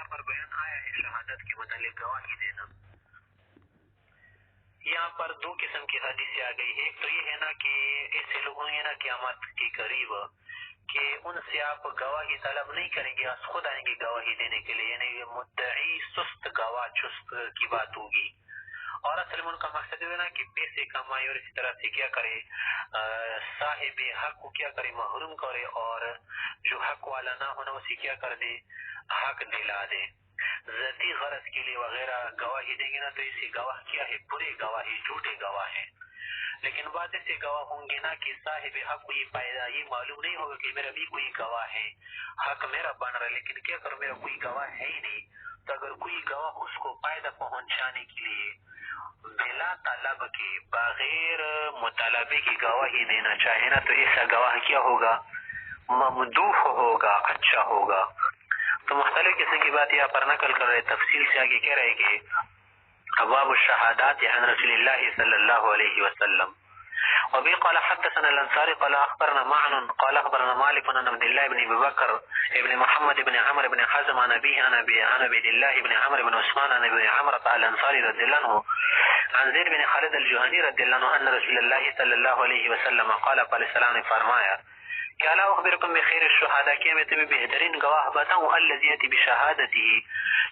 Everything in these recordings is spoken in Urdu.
یہاں پر بیان آیا ہے شہادت کے متعلق گواہی دینا. یہاں پر دو قسم کی حدیثیں آ گئی ہے. ایک تو یہ ہے نا کہ ایسے لوگ ہوں گے نا قیامت کے قریب کہ ان سے آپ گواہی طلب نہیں کریں گے, آپ خود آئیں گے گواہی دینے کے لیے, یعنی یہ مدعی سست گواہ چست کی بات ہوگی. اور اصل میں ان کا مقصد ہے نا کہ پیسے کمائے اور اسی طرح سے کیا کرے, صاحب حق کو کیا کرے محروم کرے, اور جو حق والا نہ ہونا اسی کیا کر دے حق دلا دے. ذاتی غرض کے لیے وغیرہ گواہی دیں گے نا تو اسی گواہ کیا ہے برے گواہ ہے, جھوٹے گواہ ہیں. لیکن بعد ایسے گواہ ہوں گے نا کہ صاحب حق کو یہ معلوم نہیں ہوگا کہ میرا بھی کوئی گواہ ہے, حق میرا بن رہا ہے, لیکن کیا کرو میرا کوئی گواہ ہے ہی نہیں. تو اگر کوئی گواہ اس کو فائدہ پہنچانے کے لیے بلا طلب کے بغیر مطالبے کی گواہی دینا چاہے نا تو ایسا گواہ کیا ہوگا, ممدوح ہوگا, اچھا ہوگا. تو مختلف قسم کی بات یہاں پر نقل کر رہے, تفصیل سے آگے کہہ رہے کہ ابواب الشہادات عن رسول اللہ صلی اللہ علیہ وسلم. وبه قال حدثنا الانصاري قال اخبرنا معن قال اخبرنا مالك عن عبد الله بن ابي بكر ابن محمد بن عمرو بن حزم عن ابيه عن عبد الله بن عمرو بن عثمان عن ابن عمرو الانصاري رضي الله عنه عن زید بن خالد الجهني رضي الله عنه ان رسول الله صلی اللہ علیہ وسلم قال علیہ السلام نے فرمایا کہ الا اخبرکم بخیر الشہداء, کہ میں تمہیں بہترین گواہ بتاؤں الذی یأتی بشہادته,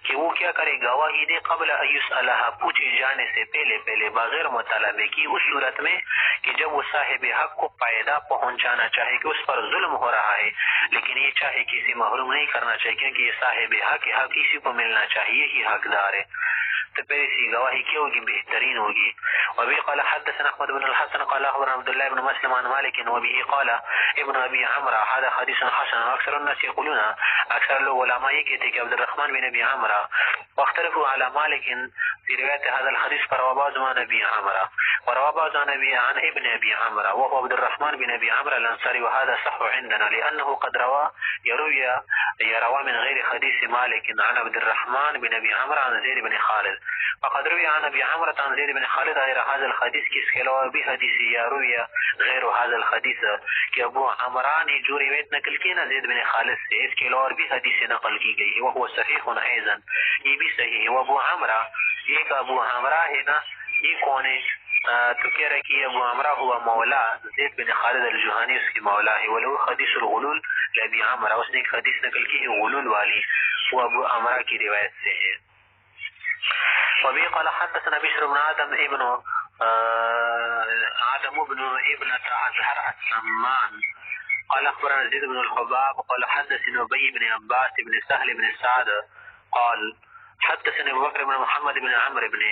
کہ وہ کیا کرے گواہی دے قبل ان یسألها, پوچھے جانے سے پہلے بغیر مطالبے کی, اس صورت میں کہ جب وہ صاحب حق کو فائدہ پہنچانا چاہے کہ اس پر ظلم ہو رہا ہے, لیکن یہ چاہے کسی محروم نہیں کرنا چاہیے کیونکہ یہ صاحب حق اسی کو ملنا چاہیے, ہی حقدار ہے. تو پھر اسی گواہی کیا ہوگی, بہترین ہوگی. وبه قال حدثنا احمد بن الحسن قال اخبرنا عبد الله بن مسلم عن مالك وبه قال ابن ابي عمرو هذا حديث حسن. اکثر الناس يقولون, اکثر لوگ علماء یہ کہتے ہیں کہ عبد الرحمن بن ابي عمرو واختلفوا على مالك في روايه هذا الحديث فروى بعض عن ابي عمرو وروى بعض عن ابن ابي عمرو وهو عبد الرحمن بن ابي عمرو الانصاري, وهذا صح عندنا لانه قد يروى من غير حديث مالك عن عبد الرحمن بن ابي عمرو عن زيد بن خالد, وقد روي عن ابي عمرو عن زيد بن خالد غير هذا الحديث, کہ اس کے علاوہ بھی حدیث یا روی غیر هذا الحديث, کہ ابو عمرو نے جو روایت نقل کی نا زید بن خالد سے, اس کے علاوہ بھی حدیث نقل کی گئی ہے, وہ صحیح ايضا, یہ بھی صحیح ہے. وہ ابو عمرو, ایک ابو عمرو ہے نا, یہ کون ہے؟ تو کہہ رہے کہ ابو عمرو ہوا مولا زید بن خالد الجہانی, اس کی مولا ہے. ولو حدیث الغلول لابی عمرو, اس نے ایک حدیث نقل کی ہے غلول والی, وہ ابو عمرو کی روایت سے ہے. وبه قال حدثنا بشر بن آدم بن ابن أزهر السمان قال أخبرنا زيد بن الحباب قال حدثنا أبي بن عباس بن سهل بن سعد قال حدثنا أبو بكر بن محمد بن عمرو بن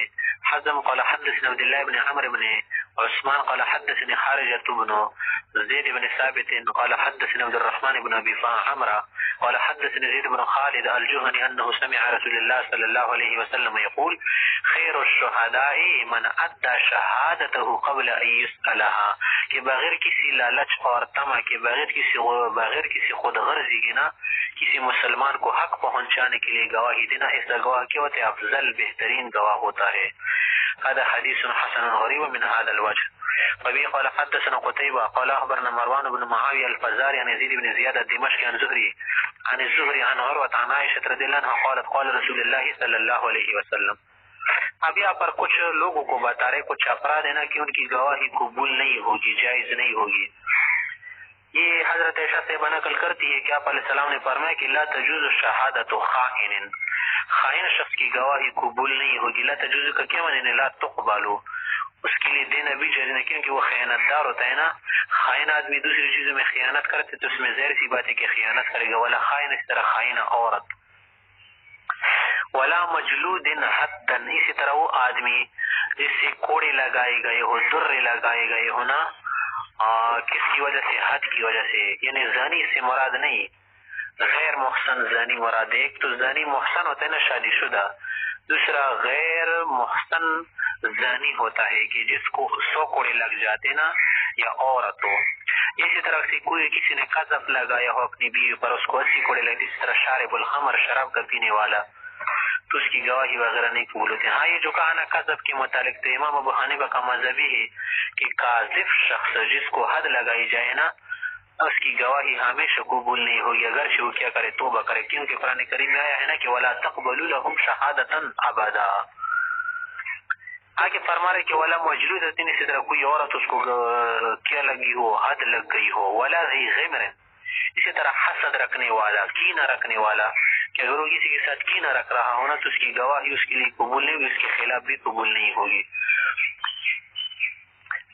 حزم قال حدثنا عبد الله بن عمرو بن عثمان قال حدثني خارجة بن زيد بن ثابت قال حدثنا عبد الرحمن بن أبي عمرو قال حدثنا زيد بن خالد الجهني أنه سمع رسول الله صلى الله عليه وسلم يقول خير الشهداء من أدى شهادته قبل أن يسألها, کہ بغیر کسی لالچ اور طمع کے, بغیر کسی خود غرضی کے نا کسی مسلمان کو حق پہنچانے کے لیے گواہی دینا, ایسا گواہ کیا ہوتا ہے, افضل بہترین گواہ ہوتا ہے. هذا حديث حسن غريب من هذا الوجه. وبه قال حدثنا قتيبة قال أخبرنا مروان بن معاوية الفزاري عن يزيد بن زياد الدمشقي عن الزهري عن عروة عن عائشة رضي الله عنها قالت قال رسول الله صلى الله عليه وسلم. اب یہاں پر کچھ لوگوں کو بتا رہے, کچھ افراد ہے نا کہ ان کی گواہی قبول نہیں ہوگی, جائز نہیں ہوگی. یہ حضرت عائشہ سے نقل کرتی ہے کہ آپ علیہ السلام نے فرمایا کہ لا تجوز شہادت خائن, خائن شخص کی گواہی قبول نہیں ہوگی. لا تجوز کا کیا معنی, لا تقبلو, اس کے لیے دینا بھی جائز نہیں, کیونکہ وہ خیانت دار ہوتا ہے نا. خائن آدمی دوسری چیزوں میں خیانت کرتے تو اس میں ظاہر سی بات ہے کہ خیانت کرے گا. ولا خائن, اس طرح خائن عورت. ولا مجلود حدا, اسی طرح وہ آدمی جس سے کوڑے لگائے گئے ہو, درے لگائے گئے ہو نا, کس کی وجہ سے, حد کی وجہ سے, یعنی زانی سے مراد نہیں, غیر محسن زانی مراد. ایک تو زانی محسن ہوتا ہے نا شادی شدہ, دوسرا غیر محسن زانی ہوتا ہے کہ جس کو 100 کوڑے لگ جاتے نا, یا عورت ہو. اسی طرح سے کوئی کسی نے قذف لگایا ہو اپنی بیوی پر, اس کو 80 کوڑے لگے. اسی طرح شارب الخمر, شراب کا پینے والا, تو اس کی گواہی وغیرہ نہیں قبول ہوتی. ہاں یہ جو کہا نا قذف کے متعلق, تو امام ابو حنیفہ کا مذہب ہے کہ قاذف شخص جس کو حد لگائی جائے نا, اس کی گواہی ہمیشہ قبول نہیں ہوگی اگرچہ وہ کیا کرے توبہ کرے، کیونکہ قرآن کریم میں آیا ہے نا کہ وَلَا تَقْبَلُوا لَهُمْ شَهَادَةً أَبَدًا. آگے فرما رہے کہ وَلَا مَجْلُودَةٍ، اسی طرح کوئی عورت اس کو کیا لگی ہو، حد لگ گئی ہو، وَلَا ذِي غِمْرٍ، اسی طرح حسد رکھنے والا، کینہ رکھنے والا، کہ اگر وہ کسی کے ساتھ کینہ رکھ رہا ہونا تو اس کی گواہی اس کے لیے قبول نہیں ہوگی، اس کے خلاف بھی قبول نہیں ہوگی.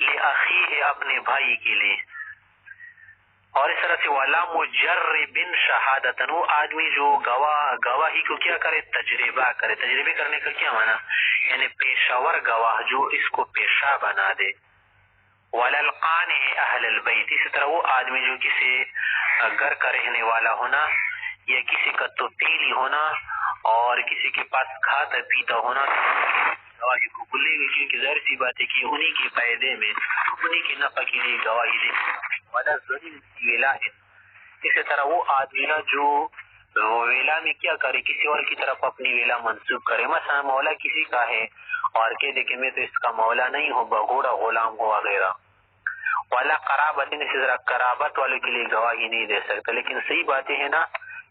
لِأَخِيهِ، اپنے بھائی کے لیے. اور اس طرح سے وَلَا مُجَرِّبٍ شَهَادَةً، وہ آدمی جو گواہی کو کیا کرے، تجربہ کرے. تجربے کرنے کا کیا معنی؟ یعنی پیشاور گواہ جو اس کو پیشہ بنا دے. وَلَا الْقَانِعِ أَهْلَ الْبَيْتِ، اسی طرح وہ آدمی جو کسی گھر کا رہنے والا ہونا یا کسی کا توتیلی ہونا اور کسی کے پاس کھاتا پیتا ہونا گواہی کو بھولے گی، کیونکہ ظاہر سی بات ہے کہ انہی کے فائدے میں، انہی کے نفع کے لیے گواہی دے. وَلَا ظَلِمٍ فِي وِلَاءٍ، اسی طرح وہ آدمی نا جو ویلا میں کیا کرے، کسی اور کی طرف اپنی ویلا منسوخ کرے. مثلا مولا کسی کا ہے اور کہہ دے کہ میں تو اس کا مولا نہیں ہوں، بگوڑا غلام ہو وغیرہ. وَلَا قَرَابَةٍ، اسی طرح قرابت والوں کے لیے گواہی نہیں دے سکتا. لیکن صحیح باتیں ہیں نا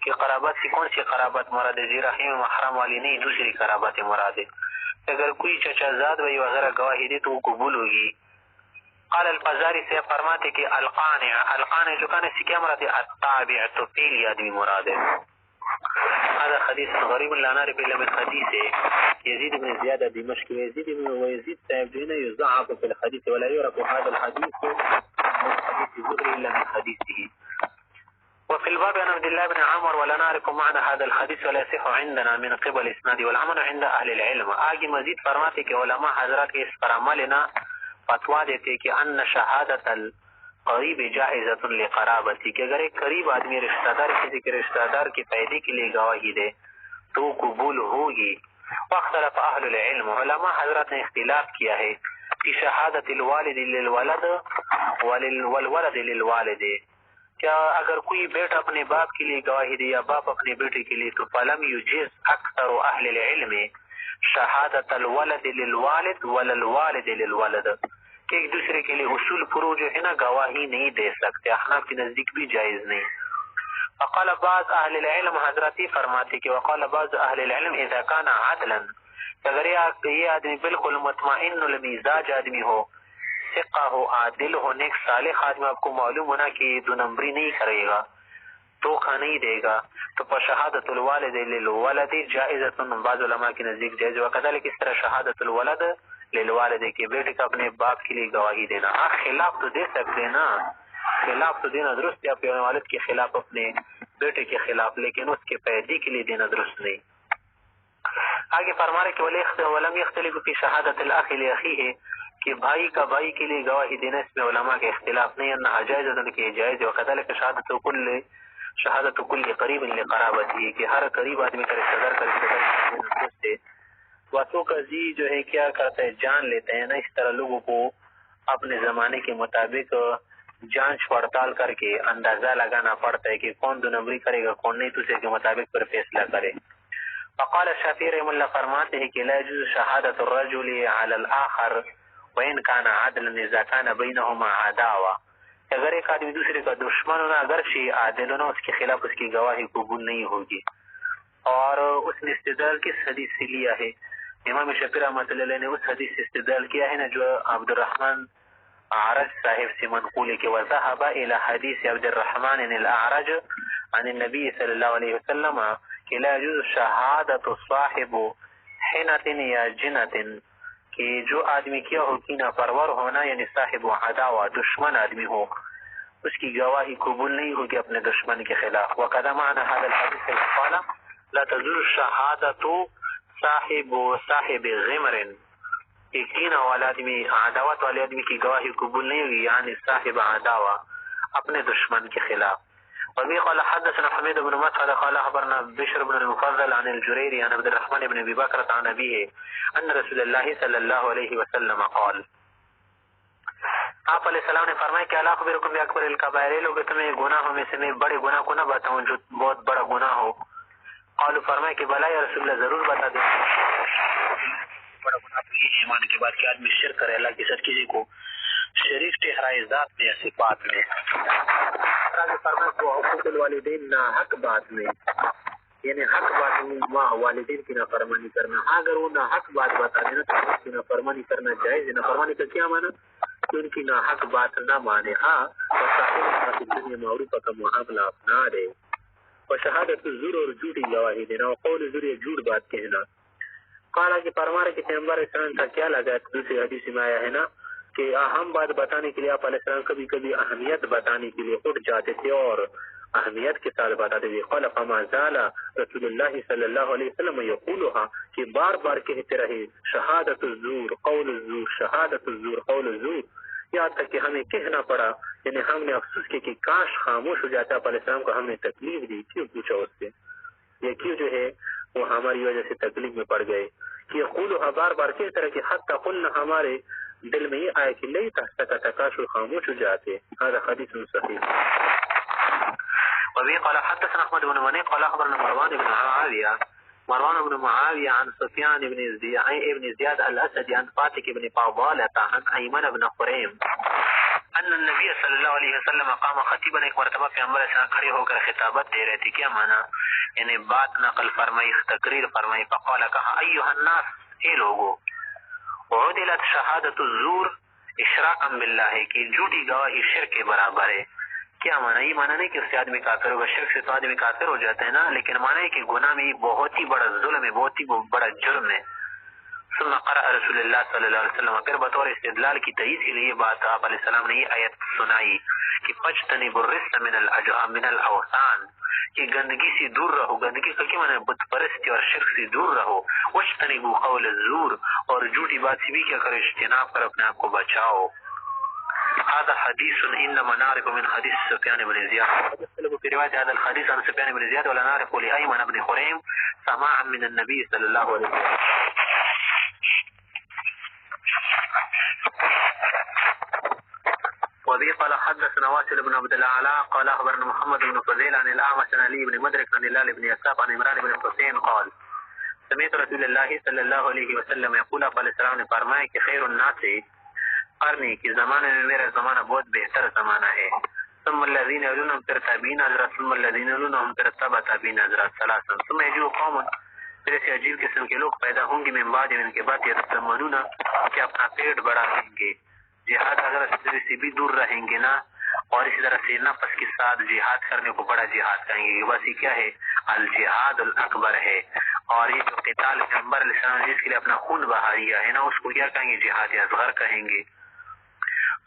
کہ قرابت سے کون سی قرابت مراد ہے؟ رحم محرم والی نہیں، دوسری قرابت مراد ہے. اگر کوئی چچا زاد بھائی وغیرہ گواہی دے تو وہ قبول ہوگی. قال الفزاری سے فرماتے کہ القانع جو کہنے سے کیا مراد ہے؟ التابع، تو پہلی آدمی مراد ہے. هذا حدیث غریب لا نعرف الا من حدیث یزید بن زیاد دمشقی. ويزيد صاحب جو ہے نا يضعف في الحديث ولا يعرف هذا الحديث من حديث الزهري الا من حديثه. وفي الباب عن عبد الله بن عمر ولا نعرف معنى هذا الحديث ولا يصح عندنا من قبل اسناد والعمل عند اهل العلم. آگے مزید فرماتے کہ علماء حضرات اس پر عمل نہ فتوا دیتے کہ ان شہادت القریب جائزۃ لقرابتی، کہ اگر ایک قریب آدمی رشتہ دار کسی کے رشتہ دار کے فائدے کے لیے گواہی دے تو قبول ہوگی. واختلف اہل العلم، علماء حضرات نے اختلاف کیا ہے کہ شہادت الوالد للولد والولد للوالد، کیا اگر کوئی بیٹا اپنے باپ کے لیے گواہی دے یا باپ اپنے بیٹے کے لیے تو فلم یجز اکثر اہل العلم شہادت الولد للوالد وللوالد للولد، کہ ایک دوسرے کے لیے اصول فروع جو ہے نا گواہی نہیں دے سکتے، احناف کے نزدیک بھی جائز نہیں. وقال بعض اہل العلم، حضرات فرماتے کہ وقال بعض اہل العلم اذا كان عدلا، اگر یہ آدمی بالکل مطمئن المزاج آدمی ہو، ثقہ ہو، عادل ہو، نیک صالح آدمی، آپ کو معلوم ہونا کہ دو نمبری نہیں کرے گا، دھوکہ نہیں دے گا، تو شہادت الوالد للولد جائزۃ، بعض علماء کے نزدیک جائز. وکذلک اس طرح شہادت الولد للوالد، کہ بیٹے کا اپنے باپ کے لیے گواہی دینا. خلاف تو دے سکتے نا، خلاف تو دینا درست ہے، اپنے والد کے خلاف، اپنے بیٹے کے خلاف، لیکن اس کے فائدے کے لیے دینا درست نہیں. آگے فرما رہے کہ ولم یختلف فی شہادت الاخ لاخیہ، کہ بھائی کا بھائی کے لیے گواہی دینا اس میں علماء کے اختلاف نہیں، انہا جائزۃ، کہ جائز. وکذلک شہادت کل قریب لقرابتی، کہ ہر قریب آدمی کا رشتہ دار کا رشتہ دار درست ہے. واسو کا زی جو ہے کیا کرتا ہے، جان لیتے ہیں نا، اس طرح لوگوں کو اپنے زمانے کے مطابق جانچ پڑتال کر کے اندازہ لگانا پڑتا ہے کہ کون دو نمبری کرے گا کون نہیں، تو اسے کے مطابق پر فیصلہ کرے. فقال الشافعی رحمہ اللہ فرماتے ہیں کہ لا يجوز شہادت الرجل علی الاخر وان كان عدلا اذا كان بینهما عداوہ، اگر ایک آدمی دوسرے کا دشمن ہونا اگرچہ عادل ہونا، اس کے خلاف اس کی گواہی قبول نہیں ہوگی. اور اس نے استدلال کس حدیث سے لیا ہے؟ امام شافعی رحمۃ اللہ علیہ نے اس حدیث سے استدلال کیا ہے نا جو عبد الرحمن اعرج صاحب سے منقول ہے کہ وذهب الى حدیث عبد الرحمن الاعرج عن النبي صلی اللہ علیہ وسلم کہ لا يجوز شہادت صاحب حنت یا جنت، کہ جو آدمی کیا ہو کینہ پرور ہونا، یعنی صاحب عداوہ، دشمن آدمی ہو، اس کی گواہی قبول نہیں ہوگی اپنے دشمن کے خلاف. وقد معنى هذا الحديث قال لا تجوز شہادت صاحب غمر، کہ کینہ والا آدمی، عداوت والے آدمی کی گواہی قبول نہیں ہوگی، یعنی صاحب عداوہ اپنے دشمن کے خلاف. وبه قال حدثنا حميد بن مسعد قال اخبرنا بشر بن المفضل عن الجريري عن عبد الرحمن بن ابي بكر عن ابيه ان رسول الله صلی اللہ علیہ وسلم قال، آپ علیہ السلام نے فرمایا کہ الا اخبرکم باکبر الکبائر، لوگ تمہیں گناہوں میں سے میں بڑے گناہ کو نہ بتاؤں جو بہت بڑا گناہ ہو؟ قالوا، فرمایا کہ بلا یا رسول اللہ، ضرور بتا دیں. بڑا گناہ تو یہ ہے ایمان کے بعد کہ آدمی شرک کرے اللہ کے ساتھ، کسی کو شریف ٹھہرائے ذات میں یا صفات میں. آگے فرمائے کو حقوق الوالدین نا حق بات میں، یعنی حق بات میں والدین کی نافرمانی کرنا. اگر وہ نا حق بات بتا دینا تو اس کی نافرمانی کرنا جائز ہے. نافرمانی کا کیا مانا؟ کہ ان کی نا حق بات نہ مانے. ہاں اور صاحب دنیا معروف کا معاملہ اپنا دے. اور شہادت الزور اور جھوٹی گواہی دینا، اور قول زور یا جھوٹ بات کہنا. قالا کہ فرمارے کہ پیغمبر اسلام کا کیا لگا دوسری حدیث میں آیا ہے نا کہ اہم بات بتانے کے لیے آپ علیہ السلام کبھی کبھی اہمیت بتانے کے لیے اٹھ جاتے تھے اور اہمیت کے ساتھ بتاتے تھے. قال فما زال رسول اللہ صلی اللہ علیہ وسلم یقولها کہ بار بار کہتے رہے شہادت الزور قول الزور شہادت الزور قول الزور، یہاں تک کہ ہمیں کہنا پڑا، یعنی ہم نے افسوس کیا کہ کاش خاموش ہو جاتا. آپ علیہ السلام کو ہم نے تکلیف دی. کیوں پوچھا اس سے؟ یہ کیوں جو ہے وہ ہماری وجہ سے تکلیف میں پڑ گئے. کہ قولها بار بار کس طرح کہ حتی قلنا ہمارے دل میں یہ آئے کہ نہیں تحت کاش خاموش ہو جاتے. هذا حدیث صحیح. وبه قال حدثنا احمد بن مني قال اخبرنا مروان بن معاوية عن سفيان بن زياد الاسدي عن فاتك بن فضالة عن ايمن بن خريم ان النبی صلی اللہ علیہ وسلم قام خطیبا، ایک مرتبہ پیغمبر اسلام کھڑے ہو کر خطابت دے رہے تھے. کیا مانا؟ یعنی بات نقل فرمائی، تقریر فرمائی. فقال کہا ایھا الناس، اے لوگو، عدلت شہادت الزور اشراقا باللہ، کی جھوٹی گواہی شرک کے برابر ہے. کیا مانا؟ یہ مانا نہیں کہ اس سے آدمی کافر ہوگا، شرک سے تو آدمی کافر ہو جاتا ہے نا، لیکن مانا ہے کہ گناہ میں بہت ہی بڑا ظلم ہے، بہت ہی بڑا جرم ہے. ثم قرأ رسول اللہ صلی اللہ علیہ وسلم، پھر بطور استدلال کی تائید کے لیے بات آپ علیہ السلام نے یہ آیت سنائی کہ فاجتنبوا الرجس من الاوثان، کہ گندگی سے دور رہو. گندگی کا کیا معنی؟ بت پرستی اور شرک سے دور رہو. واجتنبوا قول الزور، اور جھوٹی بات سے بھی کیا کرو؟ اجتناب کر اپنے آپ کو بچاؤ. هذا حديث انما نعرف من حديث سفيان بن زياد. في رواية هذا الحديث عن سفيان بن زياد ولا نعرف لأيمن بن خريم سماعا من النبي صلى الله عليه وسلم. وبه قال حدثنا واصل بن عبد الاعلى قال اخبرنا محمد بن فضيل عن الاعمش عن علي بن مدرك عن هلال بن يساف عن عمران بن حسين قال سمعت رسول الله صلی اللہ علیہ وسلم یقول، آپ علیہ السلام نے فرمایا کہ خیر الناس قرنی، کی زمانے میں میرا زمانہ بہت بہتر زمانہ ہے. ثم الذين يلونهم پھر تابعین حضرات، ثم الذين يلونهم پھر تبع تابعین حضرات ثلاثا، ثم يجيء قوم، پھر ایسے عجیب قسم کے لوگ پیدا ہوں گے من بعد، ان کے بعد یتسمنون، کہ اپنا پیٹ بڑھائیں گے، جہاد حضرت سے بھی دور رہیں گے نا، اور اسی طرح سے نفس کے ساتھ جہاد کرنے کو بڑا جہاد کہیں گے. بس یہ کیا ہے؟ الجہاد الاکبر ہے. اور یہ جو قتال پیغمبر علیہ السلام نے جس کے لیے اپنا خون بہا دیا ہے نا، اس کو کیا کہیں گے؟ جہاد اصغر کہیں گے.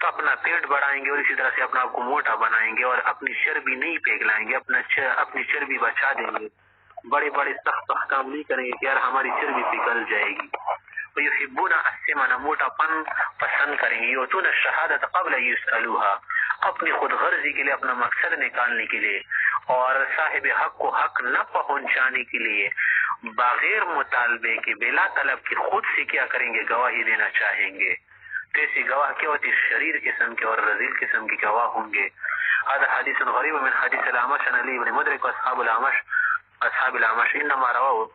تو اپنا پیٹ بڑھائیں گے اور اسی طرح سے اپنا آپ کو موٹا بنائیں گے، اور اپنی چربی نہیں پھینکلائیں گے، اپنی چربی بچا دیں گے. بڑے بڑے سخت احکام نہیں کریں گے کہ یار ہماری چربی پگھل جائے گی. ویحبون السمن، موٹا پن پسند کریں گے. یؤتون الشہادۃ قبل یسألوها، اپنی خود غرضی کے لیے، اپنا مقصد نکالنے کے لیے، اور صاحب حق کو حق نہ پہنچانے کے لیے بغیر مطالبے کے، بلا طلب کے خود سے کیا کریں گے؟ گواہی دینا چاہیں گے. تو ایسی گواہ کیا ہوتی؟ شریر قسم کے اور رذیل قسم کے گواہ ہوں گے. هذا حدیث غریب من حدیث الاعمش عن علی بن مدرک اصحاب الاعمش انما رواه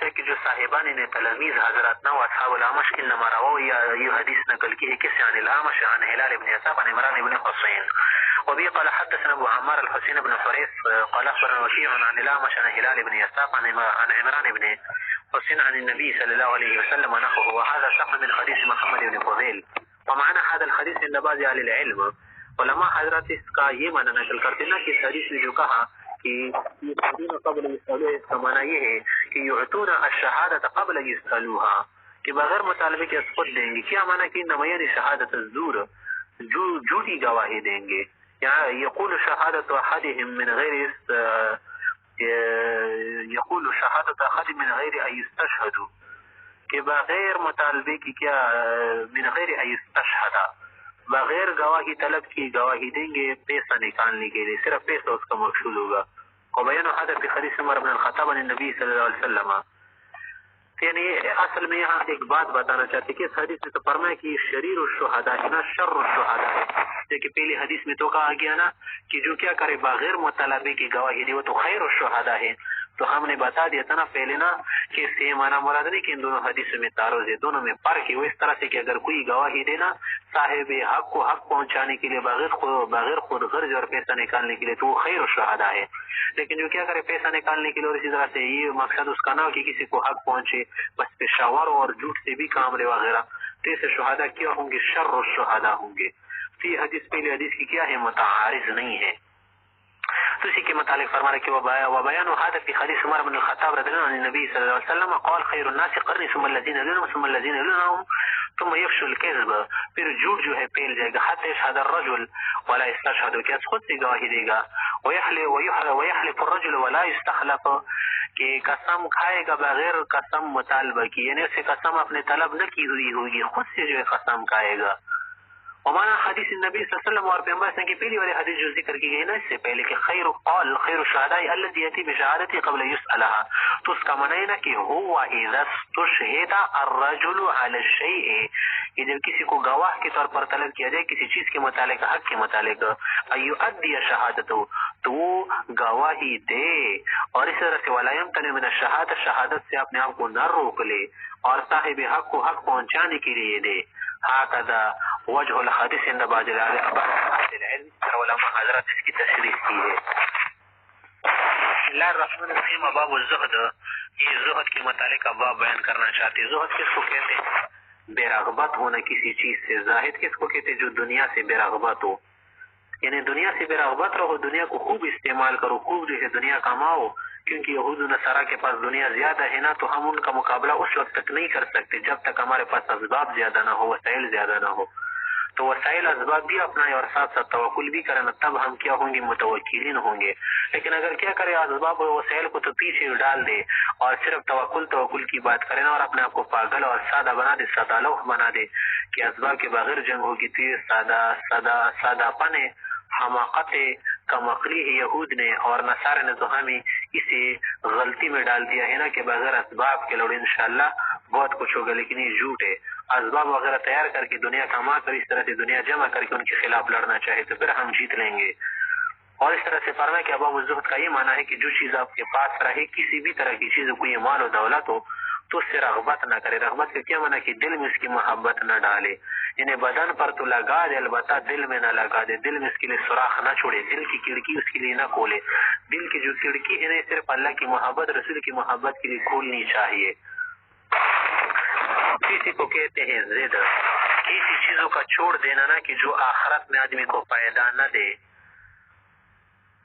ہے کہ جو صاحبان نے تلاميذ حضرات نو اصحاب الأعمش انما رووا یہ حدیث نقل کی ہے کس عن الأعمش عن هلال بن يساف عن عمران بن حسين. وبه قال حدثنا ابو عمار الحسين بن حريث قال اخبرنا وكيع عن الأعمش عن هلال بن يساف عن عمران بن حسين عن النبي صلى الله عليه وسلم نحوه. وهذا صح من حديث محمد بن فضيل. ومعنى هذا الحديث عند بعض اهل العلم علماء حضرات اس کا یہ معنی نقل کرتے نا کہ اس حدیث میں جو کہا کہ یسألون قبل یسألوها، اس کا معنی یہ ہے کہ یعطون الشہادت قبل یسألوها، کہ بغیر مطالبے کے خود دیں گے. کیا معنی کہ نمیان شہادت الزور جھوٹی گواہی دیں گے. یقول شہادت احدهم من غیر یقول شہادت احد من غیر ان یستشهدوا، کہ بغیر مطالبے کی کیا من غیر ان یستشهد، بغیر گواہی طلب کی گواہی دیں گے پیسہ نکالنے کے لیے، صرف پیسہ اس کا مقصود ہوگا. وبیان هذا في حدیث عمر بن الخطاب عن النبی صلی اللہ علیہ وسلم. یعنی اصل میں یہاں ایک بات بتانا چاہتے کہ اس حدیث میں تو فرمایا کہ شریر الشہداء ہے نا، شر الشہداء ہے. کہ پہلی حدیث میں تو کہا گیا نا کہ جو کیا کرے بغیر مطالبے کی گواہی دے وہ تو خیر الشہداء ہے. تو ہم نے بتا دیا تھا نا پہلے نا کہ اس سے معنی مراد نہیں کہ ان دونوں حدیثوں میں تعارض ہے، دونوں میں فرق ہے. وہ اس طرح سے کہ اگر کوئی گواہی دینا صاحب حق کو حق پہنچانے کے لیے بغیر خود غرض اور پیسہ نکالنے کے لیے تو وہ خیر الشہداء ہے. لیکن جو کیا کرے پیسہ نکالنے کے لیے اور اسی طرح سے یہ مقصد اس کا نہ ہو کہ کسی کو حق پہنچے، بس پشاور اور جھوٹ سے بھی کام لے وغیرہ، تو ایسے شہداء کیا ہوں گے؟ شر الشہداء ہوں گے. تو یہ حدیث پہلی حدیث کی کیا ہے؟ متعارض نہیں ہے. تو اسی کے متعلق فرما رہے کہ وبیان هذا في حدیث عمر بن الخطاب رضی اللہ عنہ النبی صلی اللہ علیہ وسلم قال خیر الناس قرنی ثم الذين يلونهم ثم الذين يلونهم ثم يفشو الكذب، پھر جھوٹ جو ہے پھیل جائے گا حتى يشهد الرجل ولا يستشهد، کہ خود سے گواہی دے گا، ويحلف الرجل ولا يستخلف، کہ قسم کھائے گا بغیر قسم مطالبہ کی، یعنی اسے قسم اپنے طلب نہ کی ہوئی ہوگی، خود سے جو ہے قسم کھائے گا. ومانا حدیث النبی صلی اللہ علیہ وسلم اور پیغمبر صلی اللہ علیہ وسلم کی پہلی والی حدیث جو ذکر کی گئی نا اس سے پہلے کہ خیر الشہداء الذی یاتی بشہادتی قبل یسألها، تو اس کا معنی ہے نا کہ هو اذا استشهد الرجل على الشیء، کہ جب کسی کو گواہ کے طور پر طلب کیا جائے کسی چیز کے متعلق، حق کے متعلق، ان یؤدی شہادته، تو وہ گواہی دے، اور اس طرح سے ولا یمتنع من الشہادت، شہادت سے اپنے آپ کو نہ روک لے، اور صاحب حق کو حق پہنچانے کے لیے دے. هكذا وجه الحدیث عند بعض العلم، علماء حضرات اس کی تشریح کی ہے. بسم اللہ الرحمن الرحیم. باب الزہد، یہ زہد کے متعلق باب بیان کرنا چاہتے ہیں. زہد کس کو کہتے ہیں؟ بے رغبت ہونا کسی چیز سے. زاہد کس کو کہتے ہیں؟ جو دنیا سے بے رغبت ہو، یعنی دنیا سے بے رغبت رہو، دنیا کو خوب استعمال کرو، خوب جو ہے دنیا کماؤ، کیونکہ یہود و نصارہ کے پاس دنیا زیادہ ہے نا، تو ہم ان کا مقابلہ اس وقت تک نہیں کر سکتے جب تک ہمارے پاس اسباب زیادہ نہ ہو، وسائل زیادہ نہ ہو. تو وسائل اسباب بھی اپنائے اور ساتھ ساتھ توکل بھی کریں، تب ہم کیا ہوں گے؟ متوکلین ہوں گے. لیکن اگر کیا کرے اسباب و وسائل کو تو پیچھے ڈال دے اور صرف توکل کی بات کرے نا، اور اپنے آپ کو پاگل اور سادہ بنا دے، سادہ لوح بنا دے کہ اسباب کے بغیر جنگ ہوگی، تو یہ سادہ پن ہے، حماقت کم عقلی ہے یہود نے اور نصارہ نے، تو ہمیں اسے غلطی میں ڈال دیا ہے نا کہ بغیر اسباب کے لوڑ انشاءاللہ بہت کچھ ہوگا. لیکن یہ جھوٹ ہے. اسباب وغیرہ تیار کر کے دنیا کما کر اس طرح سے دنیا جمع کر کے ان کے خلاف لڑنا چاہے تو پھر ہم جیت لیں گے. اور اس طرح سے فرمایا کہ باب الزہد کا یہ معنی ہے کہ جو چیز آپ کے پاس رہے، کسی بھی طرح کی چیز، کوئی مال و دولت ہو، تو اس سے رغبت نہ کرے. رغبت کا کیا معنی کہ دل میں اس کی محبت نہ ڈالے، یعنی بدن پر تو لگا دے البتہ دل میں نہ لگا دے، دل میں اس کے لیے سوراخ نہ چھوڑے، دل کی کھڑکی اس کے لیے نہ کھولے. دل کی جو کھڑکی ہے صرف اللہ کی محبت، رسول کی محبت کے لیے کھولنی چاہیے. کسی کو کہتے ہیں زد، ایسی چیزوں کا چھوڑ دینا نا کہ جو آخرت میں آدمی کو فائدہ نہ دے،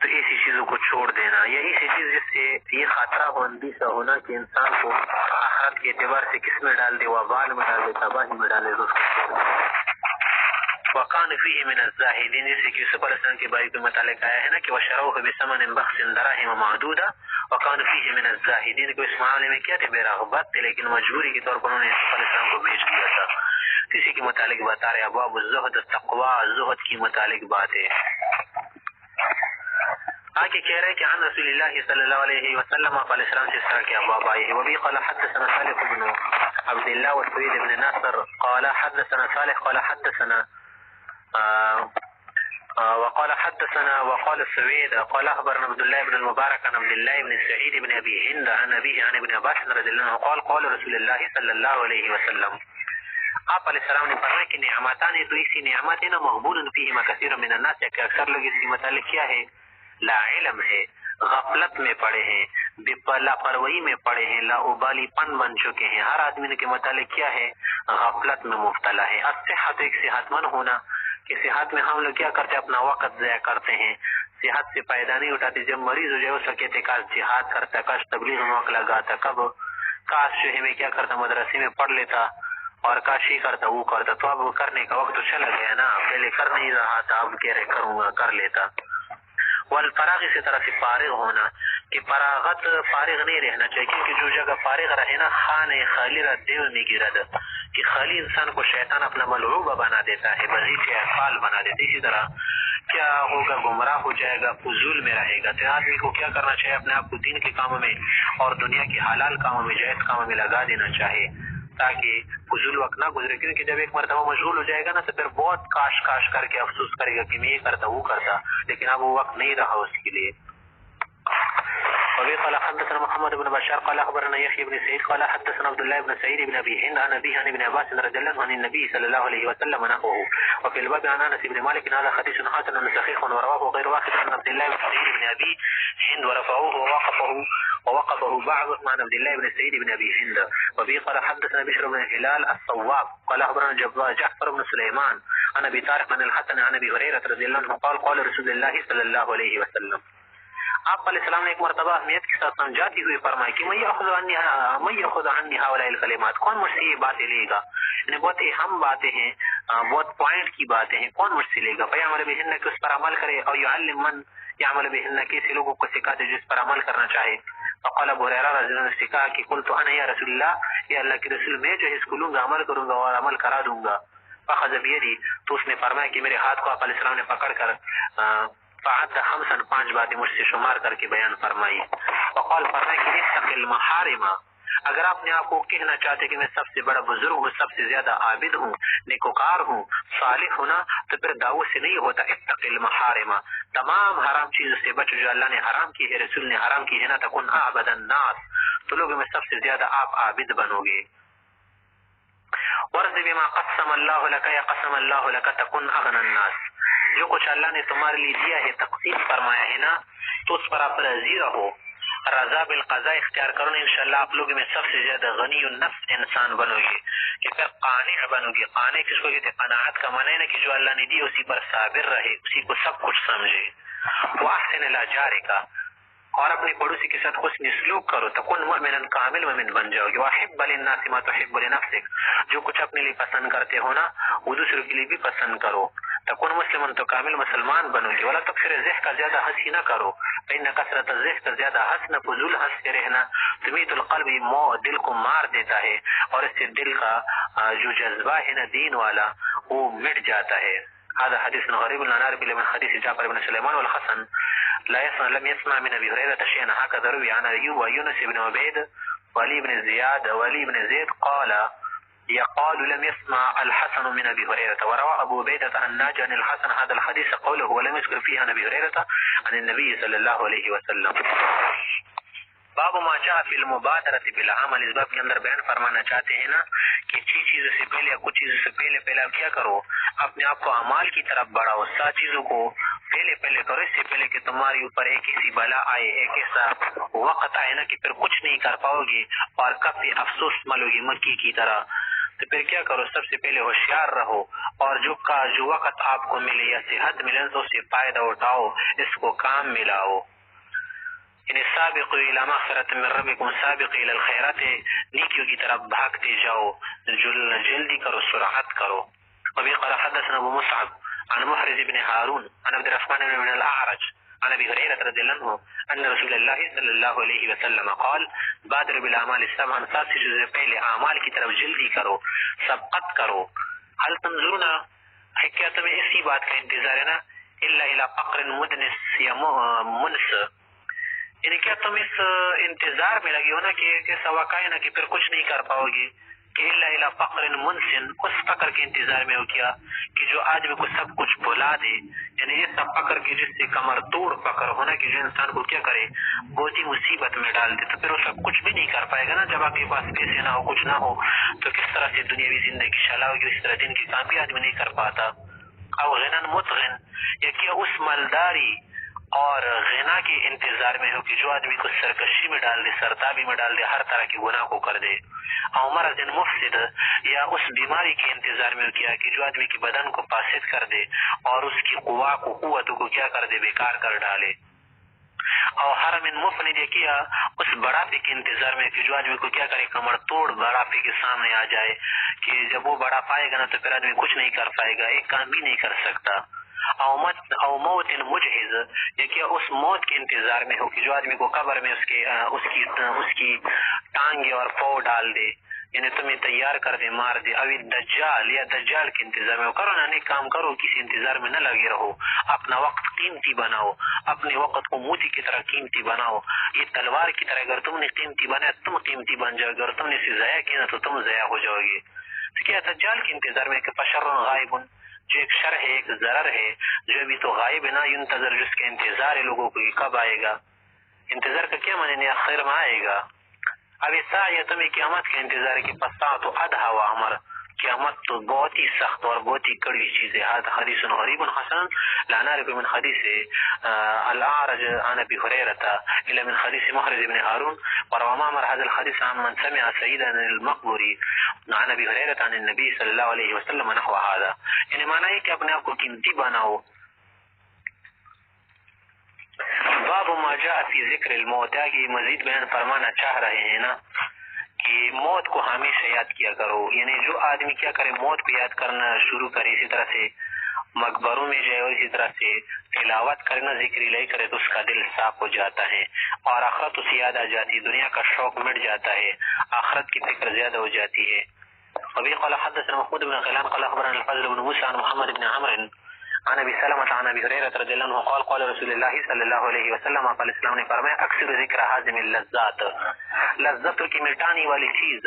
تو ایسی چیزوں کو چھوڑ دینا. یا ایسی چیز جس سے یہ خطرہ ہو، اندیشہ ہونا کہ انسان کو آخرت کے اعتبار سے کس میں ڈال دے، وبال میں ڈال دے، تباہی میں ڈال دے، اس کو چھوڑ دے. وقان فیہ من الزاہدین، جیسے کہ یوسف علیہ السلام کے بھائی کے متعلق آیا ہے نا کہ وشروہ بثمن بخس دراہم معدودہ وقان فیہ من الزاہدین، کو اس معاملے میں کیا تھے؟ بے رغبت تھے، لیکن مجبوری کے طور پر انہوں نے یوسف علیہ السلام کو بیچ دیا تھا. کسی کے متعلق بتا رہے ابواب الزہد، تقوی زہد کی متعلق بات ہے. آگے کہہ رہے کہ عن رسول اللہ صلی اللہ علیہ وسلم علیہ السلام سے اس طرح کے ابواب آئے ہیں. وبی قال حدثنا صالح بن عبد الله والسويد بن ناصر قال حدثنا صالح قال حدثنا وقال حدثنا وقال السويد قال اخبرنا عبد الله بن المبارك عن عبد الله بن سعيد بن ابي هند عن ابيه عن ابن عباس رضی اللہ عنہ قال قال رسول اللہ صلی اللہ علیہ وسلم. آپ علیہ السلام نے فرمایا کہ نعمتان تو اسی نعمت ہے نا مغبون فیہما کثیر من الناس کہ اکثر لوگ اس کی متعلق کیا ہے لا علم ہے غفلت میں پڑے ہیں لاپرواہی میں پڑے ہیں لا ابالی پن بن چکے ہیں. ہر آدمی کے متعلق کیا ہے غفلت میں مبتلا ہے. الصحت ایک صحت مند ہونا کہ صحت میں ہم لوگ کیا کرتے ہیں اپنا وقت ضائع کرتے ہیں صحت سے فائدہ نہیں اٹھاتے. جب مریض ہو جائے ہو سکے تھے کاش جہاد کرتا کاش تبلیغ میں وقت لگاتا کب کاش جو ہے میں کیا کرتا مدرسے میں پڑھ لیتا اور کاش ہی کرتا وہ کرتا تو اب کرنے کا وقت تو چلا گیا نا. پہلے کر نہیں رہا تھا اب کہہ رہے کروں گا کر لیتا. والفراغ اسی طرح سے فارغ ہونا کہ فراغت فارغ نہیں رہنا چاہیے کیونکہ جو جگہ فارغ رہے نا خان خالی رد دیو میں گرد کہ خالی انسان کو شیطان اپنا ملعوبہ بنا دیتا ہے بزیچ احفال بنا دیتا ہے. اسی طرح کیا ہوگا گمراہ ہو جائے گا فضول میں رہے گا. تو آدمی کو کیا کرنا چاہیے اپنے آپ کو دین کے کاموں میں اور دنیا کے حلال کاموں میں جائز کاموں میں لگا دینا چاہیے تاکہ فضول وقت نہ گزرے کیونکہ جب ایک مرتبہ مشغول ہو جائے گا نا تو پھر بہت کاش کاش کر کے افسوس کرے گا کہ میں یہ کرتا وہ کرتا لیکن اب وہ وقت نہیں رہا اس کے لیے. وبه قال حدثنا محمد بن بشار قال اخبرنا يحيى بن سعيد قال حدثنا عبد الله بن سعيد بن ابي هند عن ابي عن ابن عباس رضي الله عنه عن النبي صلى الله عليه وسلم نحوه. وفي الباب عن انس بن مالك هذا حديث حسن صحيح ورواه غير واحد عن عبد الله بن سعيد بن ابي هند ورفعوه ووقفه بعض عن عبد الله بن سعيد بن ابي هند. وبه قال حدثنا بشر بن هلال الصواب قال اخبرنا جعفر بن سليمان عن ابي طارق عن الحسن عن ابي هريره رضي الله عنه قال قال رسول الله صلى الله عليه وسلم. آپ علیہ السلام نے ایک مرتبہ اہمیت کے ساتھ سمجھاتی ہوئی فرمائی کہ میں یاخذ عنی هؤلاء الکلمات کون مجھ سے یہ باتیں لے گا یعنی بہت اہم باتیں ہیں بہت پوائنٹ کی باتیں ہیں کون مجھ سے لے گا فیعمل بہن کہ اس پر عمل کرے اور یعلم من یعمل بہن کہ ایسے لوگوں کو سکھا دے جس پر عمل کرنا چاہے. فقال ابو ہریرہ رضی اللہ عنہ نے کہا کہ قلت انا یا رسول اللہ یا اللہ کے رسول میں جو ہے اس کو لوں گا عمل کروں گا اور عمل کرا دوں گا. فاخذ بیدی تو اس نے فرمایا کہ میرے ہاتھ کو آپ علیہ السلام نے پکڑ کر فعد خمسا 5 باتیں مجھ سے شمار کر کے بیان فرمائی. وقال فرمایا کہ اتق المحارم اگر آپ نے آپ کو کہنا چاہتے کہ میں سب سے بڑا بزرگ ہوں سب سے زیادہ عابد ہوں نیکوکار ہوں صالح ہونا تو پھر دعوت سے نہیں ہوتا. اتق المحارم تمام حرام چیزوں سے بچو جو اللہ نے حرام کی ہے رسول نے حرام کی ہے نا تکن اعبد الناس تو لوگوں میں سب سے زیادہ آپ عابد بنو گے. ورض بما قسم اللہ لك یا قسم اللہ لك تکن اغنى الناس جو کچھ اللہ نے تمہارے لیے دیا ہے تقسیم فرمایا ہے نا تو اس پر آپ راضی رہو رضا بالقضاء اختیار کرو نا انشاءاللہ آپ لوگوں میں سب سے زیادہ غنی النفس انسان بنو گے کہ پھر قانع بنو گے. قانع کس کو کہتے ہیں قناعت کا معنی ہے نا کہ جو اللہ نے دی اسی پر صابر رہے اسی کو سب کچھ سمجھے. واحسن الی جارک اور اپنے پڑوسی کے ساتھ حسن سلوک کرو تکن مؤمنا کامل مومن بن جاؤ گے. واحب للناس ما تحب لنفسک جو کچھ اپنے لیے پسند کرتے ہو نا وہ دوسروں کے لیے بھی پسند کرو. تکن مسلمان تو کامل مسلمان بنو گے. ولا تکثر الضحك کا زیادہ ہنسی نہ کرو فإن کثرت الضحك کا زیادہ ہنسنا فضول ہنستے رہنا تمیت القلب دل کو مار دیتا ہے اور اس سے دل کا جو جذبہ ہے نا دین والا وہ مٹ جاتا ہے. هذا حديث غريب لا نعرف الا من حديث جعفر بن سليمان والحسن لم يسمع من ابي هريره شيئا هكذا روي عن ايوب ويونس بن عبيد وعلي بن زياد وعلي بن زيد قال يقال لم يسمع الحسن من ابي هريره وروى ابو عبيده عن ناجي عن الحسن هذا الحديث قوله ولم يذكر فيه عن ابي هريره عن النبي صلى الله عليه وسلم. باب ما جاء في المبادرة بالعمل اس باب کے اندر بیان فرمانا چاہتے ہیں نا کہ چیزوں سے پہلے یا کچھ چیزوں سے پہلے آپ کیا کرو اپنے آپ کو اعمال کی طرف بڑھاؤ 7 چیزوں کو پہلے کرو اس سے پہلے کہ تمہارے اوپر ایک ایسی بلا آئے ایک ایسا وقت آئے نا کہ پھر کچھ نہیں کر پاؤ گے اور کبھی افسوس ملو گی مکی کی طرح. تو پھر کیا کرو سب سے پہلے ہوشیار رہو اور جو وقت آپ کو ملے یا صحت ملے تو اسے فائدہ اٹھاؤ اس کو کام ملاؤ. یعنی سابقوا الى مغفرة من ربكم سابقوا الى الخیرات نیکیوں کی طرف بھاگتے جاؤ جلدی کرو سرعت کرو. وبه قال حدثنا ابو مصعب عن محرز بن هارون عن عبد الرحمن بن الاعرج عن ابي هريره رضي الله عنه ان رسول الله صلى الله عليه وسلم قال بادر بالاعمال السبع 7 چیزوں سے پہلے اعمال کی طرف جلدی کرو سبقت کرو. هل تنظرون کیا تمہیں اسی بات کا انتظار ہے نا الا الى فقر مدنس یا منس یعنی کیا تم اس انتظار میں لگے ہو نا کہ ایسا واقع ہے نا کہ پھر کچھ نہیں کر پاؤ گے کہ الا الى فقر منسن، اس فقر کے انتظار میں ہو کیا کہ جو آدمی کو سب کچھ بھلا دے، یعنی ایسا فقر کی جس سے کمر توڑ فقر ہونا کہ جو انسان کو کیا کرے بہت ہی مصیبت میں ڈال دے، تو پھر وہ سب کچھ بھی نہیں کر پائے گا نا۔ جب آپ کے پاس پیسے نہ ہو، کچھ نہ ہو، تو کس طرح سے دنیاوی زندگی شلا ہوگی، اس طرح دن کی کام بھی آدمی نہیں کر پاتا۔ او غنن متغن، یا کیا اس مالداری اور غنا کے انتظار میں ہو کہ جو آدمی کو سرکشی میں ڈال دے، سرتابی میں ڈال دے، ہر طرح کی گناہ کو کر دے۔ او مرض مفسد، یا اس بیماری کے انتظار میں ہو کیا کہ جو آدمی کی بدن کو فاسد کر دے اور اس کی قوتوں کو کیا کر دے، بیکار کر ڈالے۔ اور حرم مفند، کیا اس بڑھاپے کے انتظار میں کہ جو آدمی کو کیا کرے کمر توڑ بڑھاپے کے سامنے آ جائے کہ جب وہ بڑا پائے گا نا تو پھر آدمی کچھ نہیں کر پائے گا، ایک کام بھی نہیں کر سکتا۔ او موت مجہز، یا کیا اس موت کے انتظار میں ہو کہ جو آدمی کو قبر میں اس کی ٹانگیں اور پاؤں ڈال دے، یعنی تمہیں تیار کر دے، مار دے۔ او دجال، یا دجال کے انتظار میں ہو۔ کرو نا، نیک کام کرو، کسی انتظار میں نہ لگے رہو، اپنا وقت قیمتی بناؤ، اپنے وقت کو موتی کی طرح قیمتی بناؤ۔ یہ تلوار کی طرح اگر تم نے قیمتی بنایا تم قیمتی بن جاؤ گے، اگر تم نے اسے ضائع کیا تو تم ضائع ہو جاؤ گے۔ تو کیا دجال کے انتظار میں کہ فشر غائب، جو ایک شر ہے، ایک ضرر ہے، جو ابھی تو غائب ہے، نہ ينتظر، جس کے انتظار ہے لوگوں کو، یہ کب آئے گا۔ انتظار کا کیا معنی ہے؟ آخر میں آئے گا۔ اب ساعہ تمہیں قیامت کا انتظار ہے کہ پسات ادھا و امر، قیامت تو بہت ہی سخت اور بہت ہی کڑوی چیز ہے۔ حدیث غریب حسن لا نعرف من حدیث الاعرج عن ابي هريره الى من حديث محرز بن هارون، وروى معمر هذا الحديث عن من سمع سيدنا المقبري عن ابي هريره عن النبي صلی اللہ علیہ وسلم نحو هذا، یعنی معنی ہے کہ اپنے آپ کو قیمتی بناؤ۔ باب ما جاء فی ذکر الموت، آگے مزید بیان فرمانا چاہ رہے ہیں نا کہ موت کو ہمیشہ یاد کیا کرو، یعنی جو آدمی کیا کرے موت کو یاد کرنا شروع کرے، اسی طرح سے مقبروں میں جائے اور اسی طرح سے تلاوت کرنا، ذکر الہی کرے تو اس کا دل صاف ہو جاتا ہے اور آخرت اسے یاد آ جاتی ہے، دنیا کا شوق مٹ جاتا ہے، آخرت کی فکر زیادہ ہو جاتی ہے۔ وبه قال حدثنا محمود بن غيلان قال اخبرنا الفضل بن موسى عن محمد بن عمرو عن ابي سلمة عن ابي هريرة رضي الله عنه قال قال رسول الله صلی اللہ علیہ وسلم، قال اسلام نے فرمایا اکثر ذکر حازم اللذات، لذتوں کی مٹانے والی چیز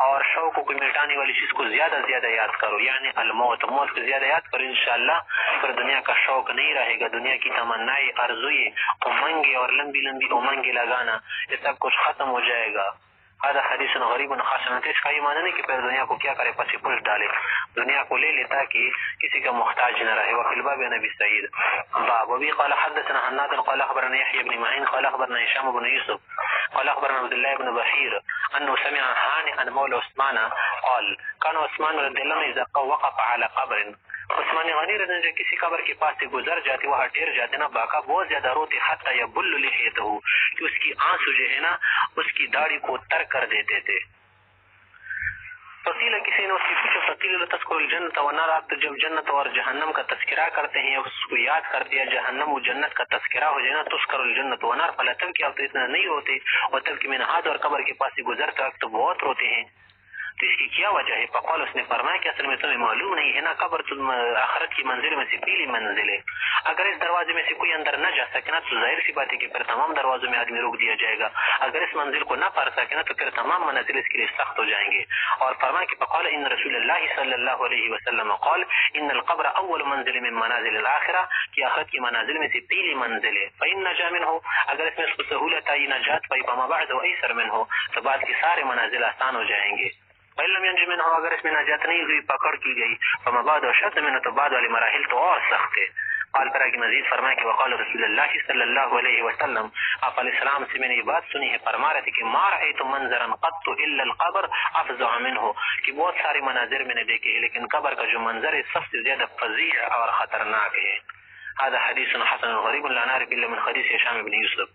اور شوقوں کو مٹانے والی چیز کو زیادہ زیادہ یاد کرو، یعنی الموت، موت کو زیادہ یاد کرو، انشاءاللہ پھر دنیا کا شوق نہیں رہے گا، دنیا کی تمنائیں، آرزوئیں، امنگیں اور لمبی لمبی امنگیں لگانا، یہ سب کچھ ختم ہو جائے گا۔ هذا حدیث غریب خاصن، اس کا یہ معنی نہیں کہ پھر دنیا کو کیا کرے پسی پوش ڈالے، دنیا کو لے لیتا کہ کسی کا محتاج نہ رہے۔ وفي الباب عن ابي سعيد باب وبه قال حدثنا حناد قال اخبرنا يحيى بن معين قال اخبرنا هشام بن يوسف قال اخبرنا عبد الله بن بحير انه سمع هانئا مولى عثمان قال كان عثمان رضي الله عنه اذا وقف على قبر، عثمان غنی رضی اللہ عنہ کسی قبر کے پاس سے گزر جاتے، وہاں ٹھہر جاتے نا، باقا بہت زیادہ روتے، حتی یبل لحیتہ، کہ اس کی آنسو جو ہے نا اس کی داڑھی کو تر کر دیتے تھے۔ فقیل، کسی نے اس سے پوچھا، فقیل تذکر الجنت والنار، آپ تو جب جنت اور جہنم کا تذکرہ کرتے ہیں، اس کو یاد کرتے ہیں، جہنم و جنت کا تذکرہ ہو جائے نا، تذکر الجنت والنار فلا تبکی، آپ تو اتنا نہیں روتے، اور تبکی من ہاتھ، اور قبر کے پاس سے گزرتے وقت تو بہت روتے ہیں، تو اس کی کیا وجہ ہے؟ فقال، اس نے فرمایا کہ اصل میں تمہیں معلوم نہیں ہے نا، قبر تم آخرت کی منزل میں سے پہلی منزل ہے، اگر اس دروازے میں سے کوئی اندر نہ جا سکے نا تو ظاہر سی بات ہے کہ پھر تمام دروازوں میں آدمی روک دیا جائے گا، اگر اس منزل کو نہ پار سکے نا تو پھر تمام منازل اس کے لیے سخت ہو جائیں گے۔ اور فرمایا کہ فقال ان رسول اللہ صلی اللہ علیہ وسلم قال ان القبر اول منزل من منازل الاخرہ، کہ آخرت کی منازل میں سے پہلی منزل ہے، فإن نجا منه، اگر اس میں اس کو سہولت آئی، نجات پائی، فما بعد ایسر منه، تو بعد کی سارے منازل آسان ہو جائیں گے، فإن لم ينج منه، اگر اس میں نجات نہیں ہوئی، پکڑ کی گئی، فما بعد اشد منه، تو بعد والی مراحل تو اور سخت ہے۔ قال پر آگے مزید فرمائے کہ وقال رسول اللہ صلی اللہ علیہ وسلم، آپ علیہ السلام سے میں نے یہ بات سنی ہے، فرما رہے تھے کہ ما رأیت منظرا قط الا القبر افظع منه، کہ بہت سارے مناظر میں نے دیکھے ہیں لیکن قبر کا جو منظر ہے سب سے زیادہ فظیع اور خطرناک ہے۔ هذا حدیث حسن غریب لا نعرف الا من حدیث هشام بن یوسف۔